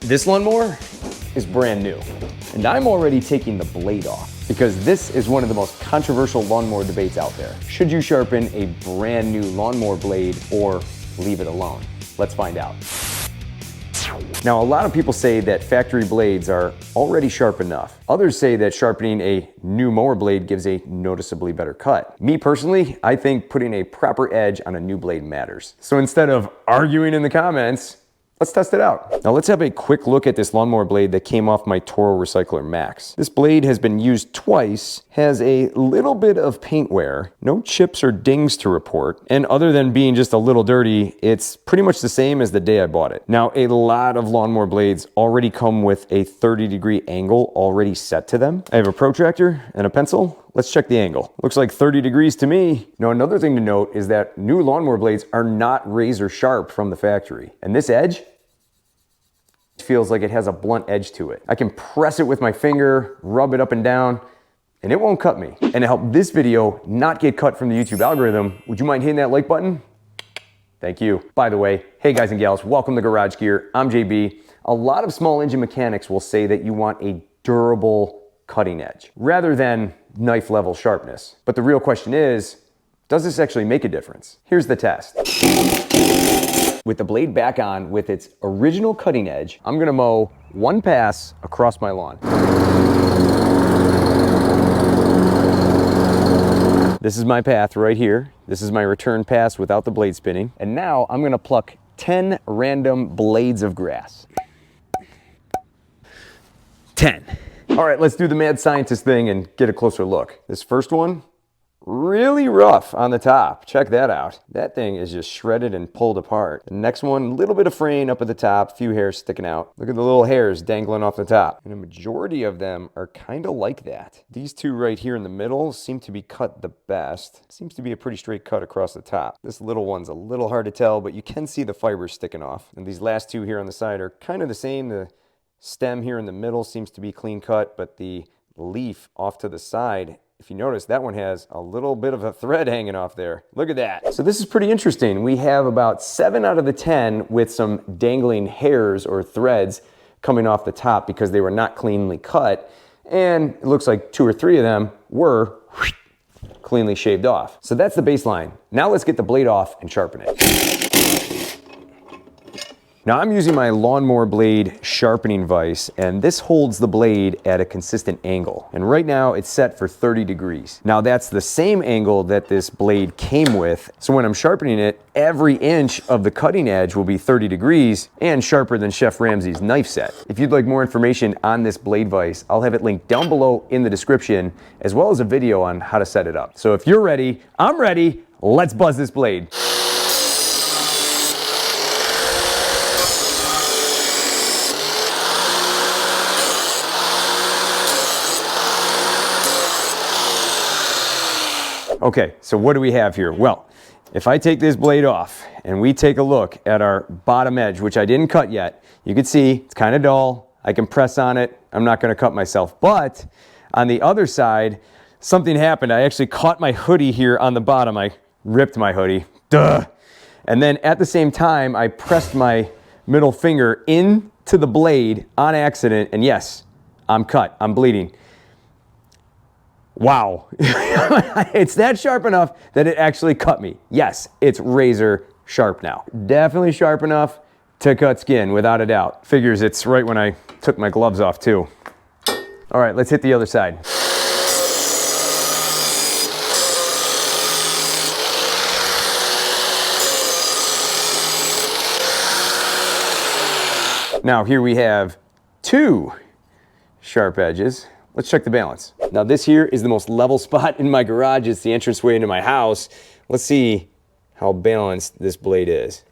This lawnmower is brand new, and I'm already taking the blade off because this is one of the most controversial lawnmower debates out there. Should you sharpen a brand new lawnmower blade or leave it alone? Let's find out. Now, a lot of people say that factory blades are already sharp enough. Others say that sharpening a new mower blade gives a noticeably better cut. Me personally, I think putting a proper edge on a new blade matters. So instead of arguing in the comments, let's test it out. Now let's have a quick look at this lawnmower blade that came off my Toro Recycler Max. This blade has been used twice, has a little bit of paint wear, no chips or dings to report, and other than being just a little dirty, it's pretty much the same as the day I bought it. Now, a lot of lawnmower blades already come with a 30-degree angle already set to them. I have a protractor and a pencil. Let's check the angle. Looks like 30 degrees to me. Now, another thing to note is that new lawnmower blades are not razor sharp from the factory. And this edge feels like it has a blunt edge to it. I can press it with my finger, rub it up and down, and it won't cut me. And to help this video not get cut from the YouTube algorithm, would you mind hitting that like button? Thank you. By the way, hey guys and gals, welcome to Garage Gear. I'm JB. A lot of small engine mechanics will say that you want a durable cutting edge rather than knife level sharpness. But the real question is, does this actually make a difference? Here's the test. With the blade back on with its original cutting edge, I'm gonna mow one pass across my lawn. This is my path right here. This is my return pass without the blade spinning. And now I'm gonna pluck 10 random blades of grass. 10. All right, let's do the mad scientist thing and get a closer look. This first one, really rough on the top. Check that out. That thing is just shredded and pulled apart. The next one, a little bit of fraying up at the top, few hairs sticking out. Look at the little hairs dangling off the top. And a majority of them are kind of like that. These two right here in the middle seem to be cut the best. Seems to be a pretty straight cut across the top. This little one's a little hard to tell, but you can see the fibers sticking off. And these last two here on the side are kind of the same. The stem here in the middle seems to be clean cut, but the leaf off to the side, if you notice, that one has a little bit of a thread hanging off there. Look at that. So this is pretty interesting. We have about 7 out of the 10 with some dangling hairs or threads coming off the top because they were not cleanly cut. And it looks like 2 or 3 of them were cleanly shaved off. So that's the baseline. Now let's get the blade off and sharpen it. Now I'm using my lawnmower blade sharpening vise, and this holds the blade at a consistent angle. And right now it's set for 30 degrees. Now that's the same angle that this blade came with. So when I'm sharpening it, every inch of the cutting edge will be 30 degrees and sharper than Chef Ramsay's knife set. If you'd like more information on this blade vise, I'll have it linked down below in the description, as well as a video on how to set it up. So if you're ready, I'm ready, let's buzz this blade. Okay, so what do we have here? Well, if I take this blade off and we take a look at our bottom edge, which I didn't cut yet, you can see it's kind of dull. I can press on it. I'm not gonna cut myself. But on the other side, something happened. I actually caught my hoodie here on the bottom. I ripped my hoodie, duh. And then at the same time, I pressed my middle finger into the blade on accident. And yes, I'm cut, I'm bleeding. Wow, it's that sharp enough that it actually cut me. Yes, it's razor sharp now. Definitely sharp enough to cut skin, without a doubt. Figures it's right when I took my gloves off too. All right, let's hit the other side. Now here we have 2 sharp edges. Let's check the balance. Now this here is the most level spot in my garage. It's the entranceway into my house. Let's see how balanced this blade is.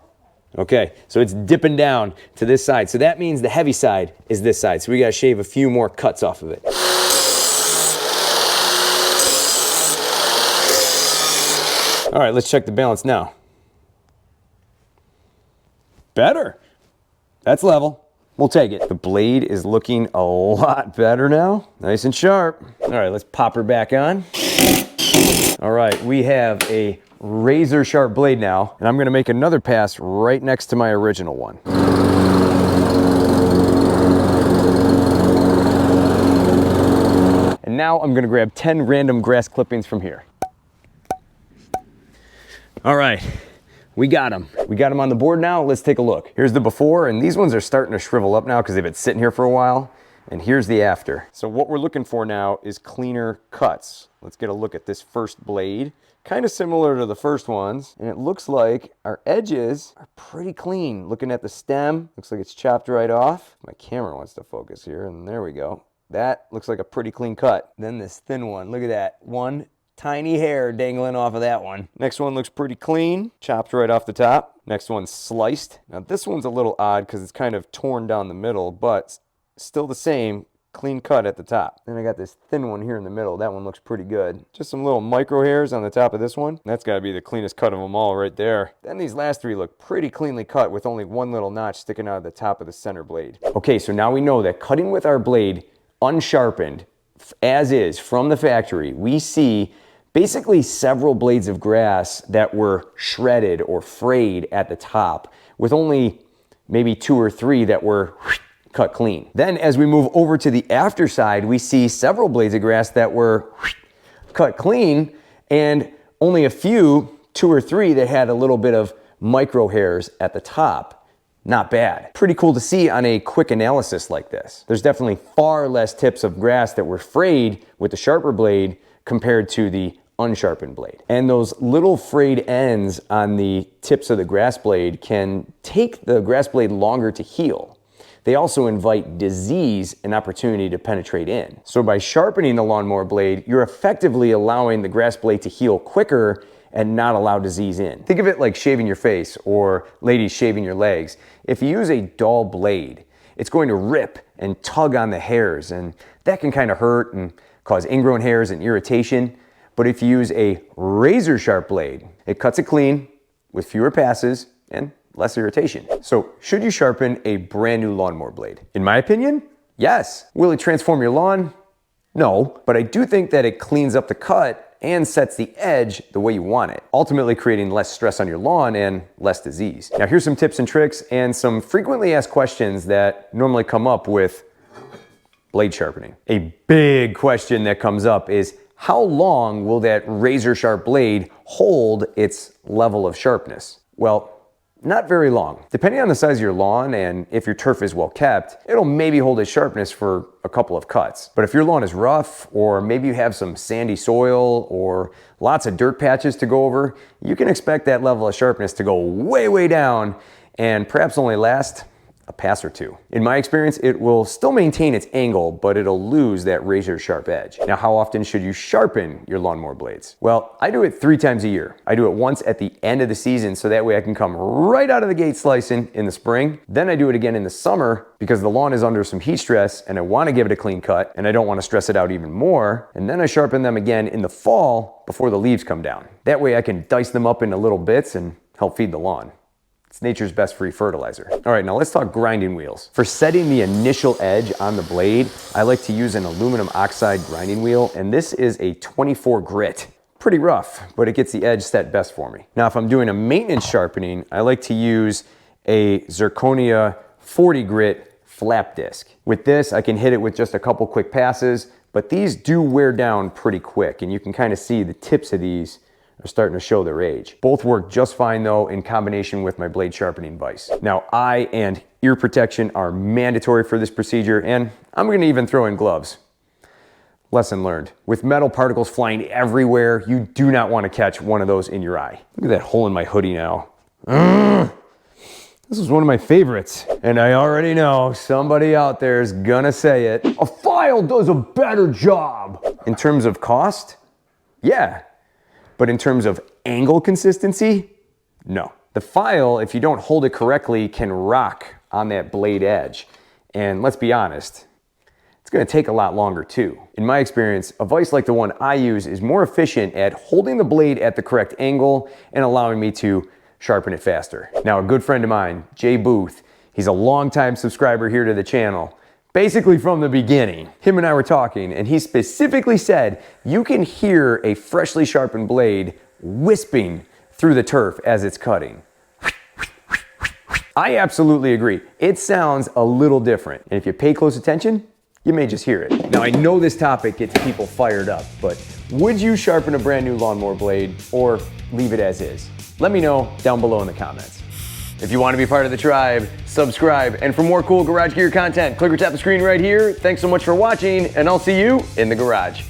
Okay, so it's dipping down to this side. So that means the heavy side is this side. So we gotta shave a few more cuts off of it. All right, let's check the balance now. Better. That's level. We'll take it. The blade is looking a lot better now. Nice and sharp. All right, let's pop her back on. All right, we have a razor sharp blade now, and I'm gonna make another pass right next to my original one. now I'm gonna grab 10 random grass clippings from here. All right, we got them. We got them on the board now. Let's take a look. Here's the before, and these ones are starting to shrivel up now because they've been sitting here for a while. And here's the after. So what we're looking for now is cleaner cuts. Let's get a look at this first blade. Kind of similar to the first ones. And it looks like our edges are pretty clean. Looking at the stem, looks like it's chopped right off. My camera wants to focus here, and there we go. That looks like a pretty clean cut. Then this thin one, look at that. One tiny hair dangling off of that one. Next one looks pretty clean, chopped right off the top. Next one's sliced. Now this one's a little odd because it's kind of torn down the middle, but still the same, clean cut at the top. Then I got this thin one here in the middle. That one looks pretty good. Just some little micro hairs on the top of this one. That's gotta be the cleanest cut of them all right there. Then these last three look pretty cleanly cut with only one little notch sticking out of the top of the center blade. Okay, so now we know that cutting with our blade unsharpened, as is from the factory, we see basically several blades of grass that were shredded or frayed at the top with only maybe 2 or 3 that were cut clean. Then as we move over to the after side, we see several blades of grass that were cut clean and only a few, 2 or 3 that had a little bit of micro hairs at the top. Not bad. Pretty cool to see on a quick analysis like this. There's definitely far less tips of grass that were frayed with the sharper blade compared to the unsharpened blade. And those little frayed ends on the tips of the grass blade can take the grass blade longer to heal. They also invite disease an opportunity to penetrate in. So by sharpening the lawnmower blade, you're effectively allowing the grass blade to heal quicker and not allow disease in. Think of it like shaving your face or ladies shaving your legs. If you use a dull blade, it's going to rip and tug on the hairs, and that can kind of hurt and cause ingrown hairs and irritation. But if you use a razor sharp blade, it cuts it clean with fewer passes and less irritation. So should you sharpen a brand new lawnmower blade? In my opinion, yes. Will it transform your lawn? No, but I do think that it cleans up the cut and sets the edge the way you want it, ultimately creating less stress on your lawn and less disease. Now here's some tips and tricks and some frequently asked questions that normally come up with blade sharpening. A big question that comes up is, how long will that razor sharp blade hold its level of sharpness? Well, not very long. Depending on the size of your lawn and if your turf is well kept, it'll maybe hold its sharpness for a couple of cuts. But if your lawn is rough, or maybe you have some sandy soil or lots of dirt patches to go over, you can expect that level of sharpness to go way, way down and perhaps only last a pass or 2. In my experience, it will still maintain its angle, but it'll lose that razor sharp edge. Now, how often should you sharpen your lawnmower blades? Well, I do it 3 times a year. I do it once at the end of the season, so that way I can come right out of the gate slicing in the spring. Then I do it again in the summer because the lawn is under some heat stress and I want to give it a clean cut and I don't want to stress it out even more. And then I sharpen them again in the fall before the leaves come down. That way I can dice them up into little bits and help feed the lawn. It's nature's best free fertilizer. All right, now let's talk grinding wheels. For setting the initial edge on the blade, I like to use an aluminum oxide grinding wheel, and this is a 24 grit. Pretty rough, but it gets the edge set best for me. Now, if I'm doing a maintenance sharpening, I like to use a zirconia 40 grit flap disc. With this, I can hit it with just a couple quick passes, but these do wear down pretty quick, and you can kind of see the tips of these are starting to show their age. Both work just fine though in combination with my blade sharpening vise. Now, eye and ear protection are mandatory for this procedure, and I'm gonna even throw in gloves. Lesson learned. With metal particles flying everywhere, you do not want to catch one of those in your eye. Look at that hole in my hoodie now. This is one of my favorites, and I already know somebody out there is gonna say it. A file does a better job. In terms of cost, yeah. But in terms of angle consistency, no. The file, if you don't hold it correctly, can rock on that blade edge. And let's be honest, it's gonna take a lot longer too. In my experience, a vise like the one I use is more efficient at holding the blade at the correct angle and allowing me to sharpen it faster. Now, a good friend of mine, Jay Booth, he's a longtime subscriber here to the channel. Basically from the beginning, him and I were talking, and he specifically said, you can hear a freshly sharpened blade wisping through the turf as it's cutting. I absolutely agree. It sounds a little different. And if you pay close attention, You may just hear it. Now I know this topic gets people fired up, but would you sharpen a brand new lawnmower blade or leave it as is? Let me know down below in the comments. If you want to be part of the tribe, subscribe, and for more cool garage gear content, click or tap the screen right here. Thanks so much for watching, and I'll see you in the garage.